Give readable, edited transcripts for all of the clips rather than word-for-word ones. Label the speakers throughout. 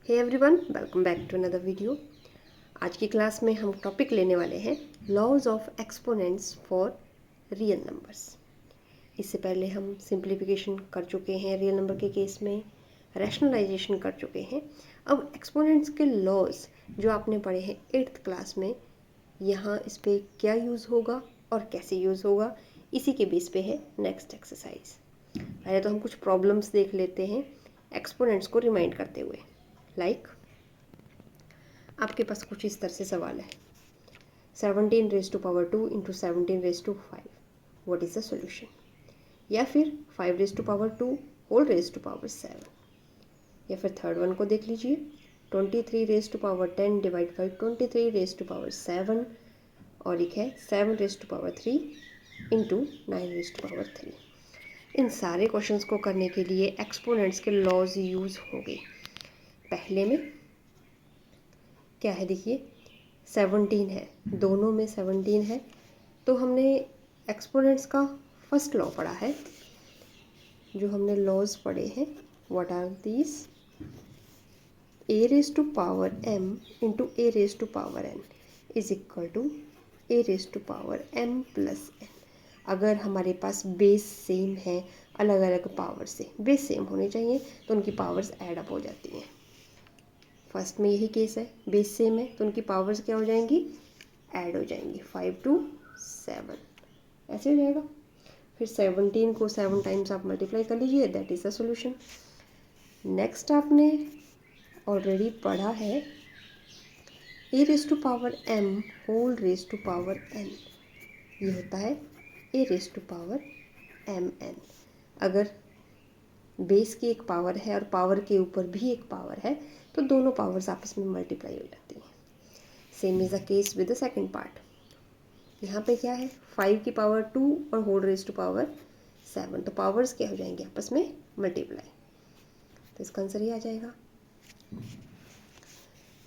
Speaker 1: Hey everyone, welcome back to another video. आज की class में हम टॉपिक लेने वाले हैं laws of exponents for real numbers. इससे पहले हम सिंप्लीफिकेशन कर चुके हैं रियल नंबर के केस में, रैशनलाइजेशन कर चुके हैं। अब एक्सपोनेंट्स के लॉज जो आपने पढ़े हैं 8th क्लास में, यहाँ इस पर क्या यूज़ होगा और कैसे यूज़ होगा, इसी के बेस पे है नेक्स्ट एक्सरसाइज। पहले तो हम कुछ प्रॉब्लम्स देख लेते हैं एक्सपोनेंट्स को रिमाइंड करते हुए। लाइक आपके पास कुछ इस तरह से सवाल है, 17 raise to power 2 into 17 raise to 5, what is the solution. या फिर 5 raise to power 2 whole raise to power 7। या फिर थर्ड वन को देख लीजिए, 23 raise to power 10 divide by 23 raise to power 7, और एक है 7 raise to power 3 into 9 raise to power 3। इन सारे क्वेश्चंस को करने के लिए एक्सपोनेंट्स के लॉज यूज़ होंगे। पहले में क्या है, देखिए 17 है, दोनों में 17 है, तो हमने एक्सपोनेंट्स का फर्स्ट लॉ पढ़ा है। जो हमने लॉज पढ़े हैं, what are these, A raise to power m into A raise to power n is equal to A raise to power m plus n। अगर हमारे पास बेस सेम है, अलग अलग पावर से बेस सेम होने चाहिए, तो उनकी पावर्स ऐड अप हो जाती हैं। फर्स्ट में यही केस है, बेस सेम है तो उनकी पावर्स क्या हो जाएंगी, ऐड हो जाएंगी। 5 to 7 ऐसे हो जाएगा। फिर 17 को 7 टाइम्स आप मल्टीप्लाई कर लीजिए, that is the solution. Next आपने ऑलरेडी पढ़ा है a raise to power m whole raise to power n, ये होता है a raise to power mn। अगर बेस की एक पावर है और पावर के ऊपर भी एक पावर है, तो दोनों पावर्स आपस में मल्टीप्लाई हो जाती हैं। Same is the case with the second part. यहाँ पे क्या है, 5 की पावर 2 और होल रेज़ टू पावर 7, तो पावर्स क्या हो जाएंगे आपस में मल्टीप्लाई, तो इसका आंसर ही आ जाएगा।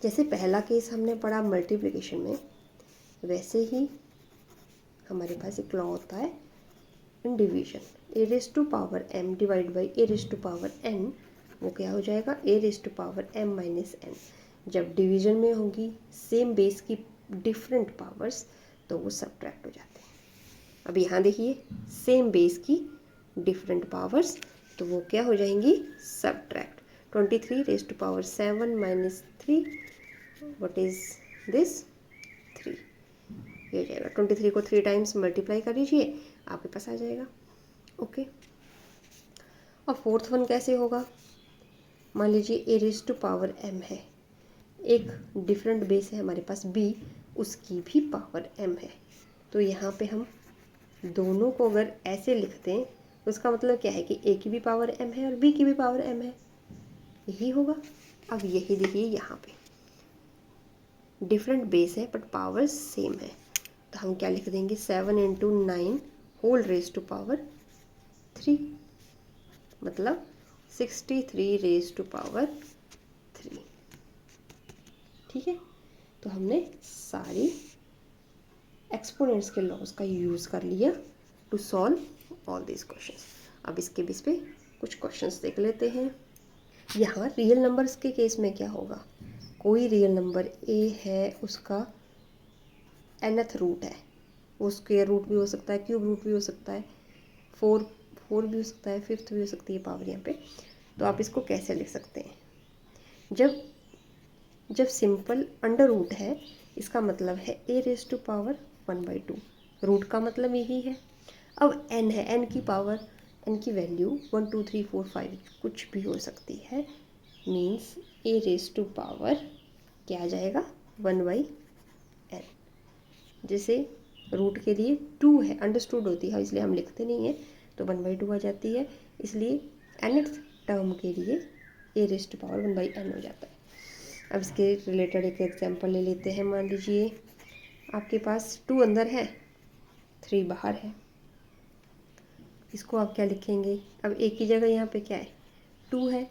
Speaker 1: जैसे पहला केस हमने पढ़ा मल्टीप्लिकेशन में, वैसे ही हमारे पास एक लॉ होता है in division. A raise to power m divide by a raise to power n, वो क्या हो जाएगा, a raise to power m minus n। जब डिवीजन में होगी सेम बेस की डिफरेंट पावर्स, तो वो सब्ट्रैक्ट हो जाते हैं। अब यहाँ देखिए, सेम बेस की डिफरेंट पावर्स, तो वो क्या हो जाएंगी, subtract. 23 raise to power 7 minus 3, what is this, 3, ये हो जाएगा। 23 को 3 टाइम्स मल्टीप्लाई कर लीजिए, आपके पास आ जाएगा। ओके। और फोर्थ वन कैसे होगा, मान लीजिए ए रेज़ टू पावर m है, एक डिफरेंट बेस है हमारे पास b, उसकी भी पावर m है, तो यहाँ पे हम दोनों को अगर ऐसे लिख दें, तो उसका मतलब क्या है कि a की भी पावर m है और b की भी पावर m है, यही होगा। अब यही देखिए, यहाँ पे डिफरेंट बेस है बट पावर सेम है, तो हम क्या लिख देंगे, 7 into 9 whole raise to power 3, मतलब 63 रेज़ टू पावर 3। ठीक है, तो हमने सारी एक्सपोनेंट्स के लॉज का यूज़ कर लिया to solve all this questions. अब इसके बेस पे कुछ क्वेश्चंस देख लेते हैं। यहाँ रियल नंबर्स के केस में क्या होगा, कोई रियल नंबर a है, उसका nth रूट है, वो स्क्वायर रूट भी हो सकता है, क्यूब रूट भी हो सकता है, फोर भी हो सकता है, फिफ्थ भी हो सकती है पावर यहाँ पे। तो आप इसको कैसे लिख सकते हैं, जब सिंपल अंडर रूट है, इसका मतलब है a raise to power 1/2, root का मतलब यही है। अब n है, n की पावर, n की वैल्यू 1 2 3 4 5 कुछ भी हो सकती है, means A raise to power क्या आ जाएगा, 1/n। जैसे रूट के लिए 2 है, अंडरस्टूड होती है इसलिए हम लिखते नहीं हैं, तो 1/2 आ जाती है, इसलिए nth टर्म के लिए ए रेज़ टू पावर 1/n हो जाता है। अब इसके रिलेटेड एक एग्जांपल ले लेते हैं। मान लीजिए आपके पास 2 अंदर है, 3 बाहर है, इसको आप क्या लिखेंगे, अब एक की जगह यहाँ पे क्या है, 2 है,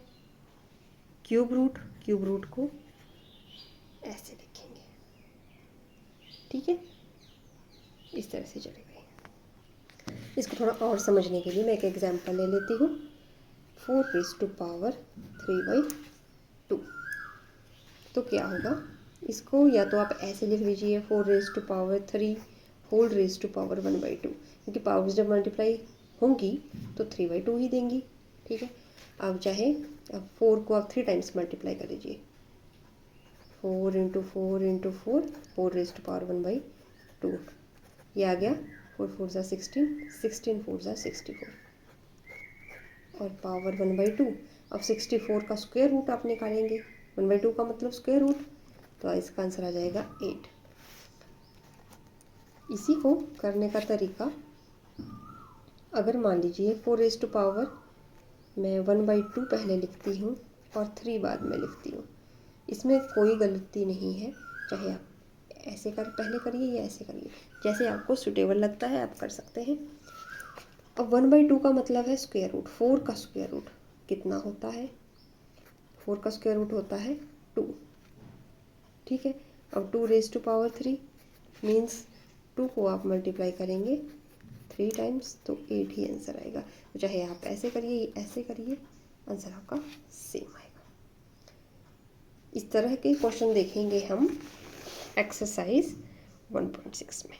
Speaker 1: क्यूब रूट को ऐसे लिखेंगे। ठीक है, इस तरह से चलेगा। इसको थोड़ा और समझने के लिए मैं एक एग्जांपल ले लेती हूँ। 4 रेज़ टू पावर 3/2, तो क्या होगा, इसको या तो आप ऐसे लिख लीजिए 4⁻³ होल रेज टू पावर 1/2, क्योंकि पावर्स जब मल्टीप्लाई होंगी तो 3/2 ही देंगी। ठीक है, अब चाहे अब 4 को आप 3 टाइम्स मल्टीप्लाई कर लीजिए, 4 × 4 × 4 4⁻1/2, ये आ गया 4 4 ज़ा 16, 16 4 ज़ा 64 और पावर 1/2। अब 64 का स्क्वायर रूट आप निकालेंगे, 1/2 का मतलब स्क्वायर रूट, तो इसका आंसर आ जाएगा 8। इसी को करने का तरीका, अगर मान लीजिए 4⁻, मैं 1/2 पहले लिखती हूँ और 3 बाद में लिखती हूँ, इसमें कोई गलती नहीं है, चाहे आप ऐसे पहले करिए या ऐसे करिए, जैसे आपको सूटेबल लगता है आप कर सकते हैं। अब 1/2 का मतलब है स्क्वायर रूट, 4 का स्क्वायर रूट कितना होता है, 4 का स्क्वायर रूट होता है 2। ठीक है, अब 2⁻³ मीन्स 2 को आप मल्टीप्लाई करेंगे 3 टाइम्स तो 8 ही आंसर आएगा। तो चाहे आप ऐसे करिए ऐसे करिए, आंसर आपका सेम आएगा। इस तरह के क्वेश्चन देखेंगे हम एक्सरसाइज 1.6 में।